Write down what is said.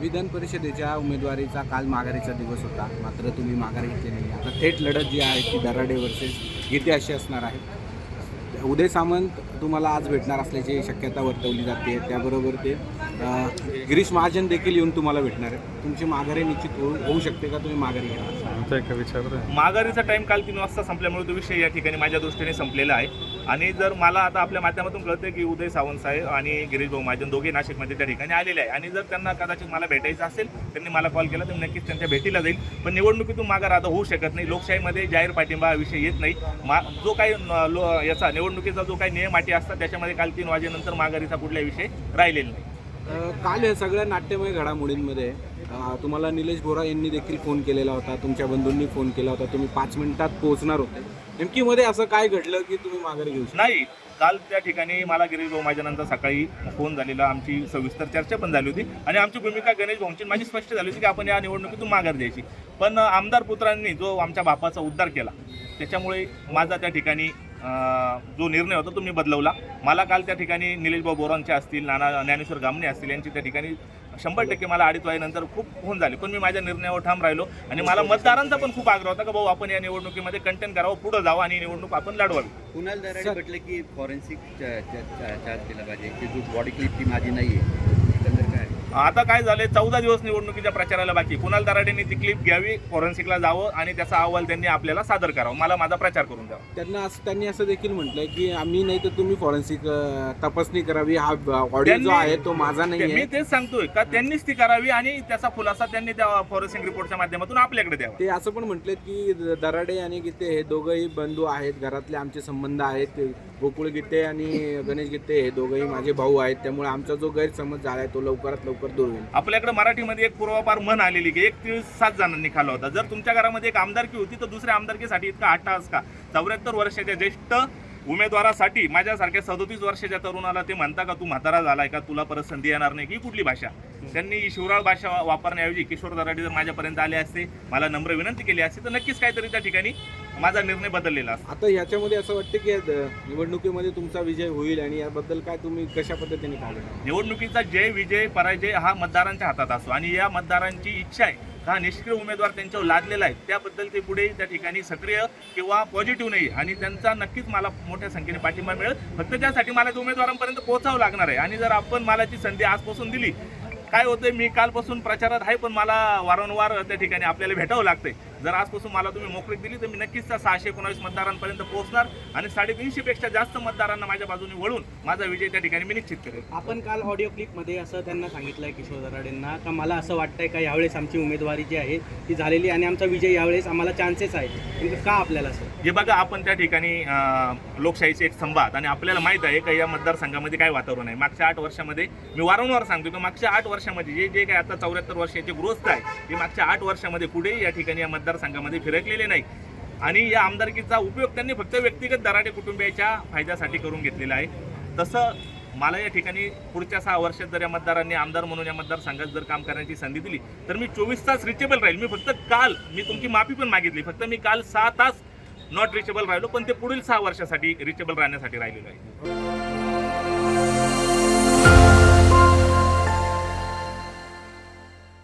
विधान परिषदेच्या उमेदवारीचा काल माघारीचा दिवस होता, मात्र तुम्ही माघार घेतली नाही. आता थेट लढत जी आहे ती दराडे वर्सेस गीते अशी असणार आहे. उदय सामंत तुम्हाला आज भेटणार असल्याची शक्यता वर्तवली जाते. त्याबरोबर ते गिरीश महाजन देखील येऊन तुम्हाला भेटणार आहे. तुमची माघारी निश्चित होऊ शकते का? तुम्ही माघारी घ्या. माघारीचा टाइम काल 3 वाजता संपल्यामुळे तो विषय या ठिकाणी माझ्या दृष्टीने संपलेला आहे. आणि जर मला आता आपल्या माध्यमातून कळतं की उदय सावंत साहेब आणि गिरीश भाऊ महाजन दोघे नाशिकमध्ये त्या ठिकाणी आलेले आहे, आणि जर त्यांना कदाचित मला भेटायचं असेल त्यांनी मला कॉल केला तर नक्कीच त्यांच्या भेटीला जाईल. पण निवडणुकीतून माघार आता होऊ शकत नाही. लोकशाहीमध्ये जाहीर पाठिंबा हा विषय येत नाही. जो काही याचा निवडणुकीचा जो काही नियम अटी असतात त्याच्यामध्ये काल 3 वाजेनंतर माघारीचा कुठलाही विषय राहिलेला नाही. काल या सगळ्या नाट्यमय घडामोडींमध्ये तुम्हाला निलेश बोरा यांनी देखील फोन केलेला होता, तुमच्या बंधूंनी फोन केला होता, तुम्ही 5 मिनिटात पोहोचणार होते. नेमकी मध्ये असं काय घडलं की तुम्ही माघारी घेऊ शकता? नाही, काल त्या ठिकाणी मला गिरीश भाऊ माझ्यानंतर सकाळी फोन झालेला, आमची सविस्तर चर्चा पण झाली होती आणि आमची भूमिका गणेश भाऊंची माझी स्पष्ट झाली होती की आपण या निवडणुकीतून माघार द्यायची. पण आमदार पुत्रांनी जो आमच्या बापाचा उद्धार केला त्याच्यामुळे माझा त्या ठिकाणी जो निर्णय होता तो मी बदलवला. मला काल त्या ठिकाणी निलेश भाऊ बोरांचे असतील, नाना ज्ञानेश्वर गामणे असतील, यांची त्या ठिकाणी 100% मला 2.5 वाजेनंतर खूप फोन झाले. पण मी माझ्या निर्णयावर ठाम राहिलो आणि मला मतदारांचा पण खूप आग्रह होता की भाऊ आपण या निवडणुकीमध्ये कंटेन करावं, पुढे जावं आणि निवडणूक आपण लढवावी. कुणाल दराडे म्हटलं की फॉरेन्सिक चार्ज केला पाहिजे की जो बॉडी क्लिप ती माझी नाही आहे. आता काय झालंय, 14 दिवस निवडणुकीच्या प्रचाराला बाकी. कुणाल दराडेंनी ती क्लिप घ्यावी, फॉरेन्सिकला जावं आणि त्याचा अहवाल त्यांनी आपल्याला सादर करावा, मला माझा प्रचार करून द्यावा. त्यांनी असं देखील म्हटलंय की आम्ही नाही तर तुम्ही फॉरेन्सिक तपासणी करावी, हा ऑडिओ जो आहे तो माझा नाही आहे. मी तेच सांगतोय का त्यांनीच ती करावी आणि त्याचा खुलासा त्यांनी त्या फॉरेन्सिक रिपोर्टच्या माध्यमातून आपल्याकडे द्यावा. ते असं पण म्हटलेत की दराडे आणि गीते हे दोघंही बंधू आहेत, घरातले आमचे संबंध आहेत. गोकुळ गीते आणि गणेश गीते हे दोघंही माझे भाऊ आहेत, त्यामुळे आमचा जो गैरसमज झालाय तो लवकरात लवकर दूर होईल. आपल्याकडे मराठीमध्ये एक पूर्वापार म्हण आलेली की 1 तीळ 7 जणांनी खाल्ला होता. जर तुमच्या घरामध्ये एक आमदारकी होती तर दुसऱ्या आमदारकीसाठी इतका अट्टहास का? 74 वर्षाच्या ज्येष्ठ उमेदवारासाठी माझ्यासारख्या 37 वर्षाच्या तरुणाला ते म्हणता का तू म्हातारा झालाय का, तुला परत संधी येणार नाही, की कुठली भाषा? त्यांनी शिवराळ भाषा वापरण्याऐवजी किशोर दराडे जर माझ्यापर्यंत आले असते, मला नम्र विनंती केली असते, तर नक्कीच काहीतरी त्या ठिकाणी माझा निर्णय बदललेला असता. आता याच्यामध्ये असं वाटतं की निवडणुकीमध्ये तुमचा विजय होईल आणि याबद्दल काय तुम्ही कशा पद्धतीने पाहता? निवडणुकीचा जय विजय पराजय हा मतदारांच्या हातात असतो आणि या मतदारांची इच्छा आहे हा निष्क्रिय उमेदवार त्यांच्यावर लादलेला आहे, त्याबद्दल ते पुढे त्या ठिकाणी सक्रिय किंवा पॉझिटिव्ह नाही आणि त्यांचा नक्कीच मला मोठ्या संख्येने पाठिंबा मिळेल. फक्त त्यासाठी मला उमेदवारांपर्यंत पोहोचावं लागणार आहे. आणि जर आपण मला ती संधी आजपासून दिली, काय होतंय, मी कालपासून प्रचारात आहे पण मला वारंवार त्या ठिकाणी आपल्याला भेटावं लागतंय. जर आजपासून मला तुम्ही मोकळीक दिली तर मी नक्कीच त्या 619 मतदारांपर्यंत पोहोचणार आणि 350 पेक्षा जास्त मतदारांना माझ्या बाजूने वळून माझा विजय त्या ठिकाणी मी निश्चित करेल. आपण काल ऑडिओ क्लिपमध्ये असं त्यांना सांगितलंय किशोर दराडेंना का मला असं वाटतंय का यावेळेस आमची उमेदवारी जी आहे ती झालेली आणि आमचा विजय यावेळेस आम्हाला चान्सेस आहेत, का आपल्याला असं? हे बघा, आपण त्या ठिकाणी लोकशाहीचे एक संवाद आणि आपल्याला माहीत आहे का या मतदारसंघामध्ये काय वातावरण आहे. मागच्या 8 वर्षामध्ये मी वारंवार सांगतो की मागच्या 8 वर्षामध्ये जे काही आता 74 वर्षाचे गृहस्थ आहे ते मागच्या 8 वर्षामध्ये पुढे या ठिकाणी या मतदारसंघामध्ये फिरकलेले नाही आणि या आमदारकीचा उपयोग त्यांनी फक्त व्यक्तिगत दराडे कुटुंबियाच्या फायद्यासाठी करून घेतलेला आहे. तसं मला या ठिकाणी पुढच्या 6 वर्षात जर या मतदारांनी आमदार म्हणून या मतदारसंघात जर काम करण्याची संधी दिली तर मी 24 तास रिचेबल राहील. मी फक्त काल मी तुमची माफी पण मागितली, फक्त मी काल 6 तास नॉट रिचेबल राहिलो, पण ते पुढील 6 वर्षासाठी रिचेबल राहण्यासाठी राहिलेलो आहे.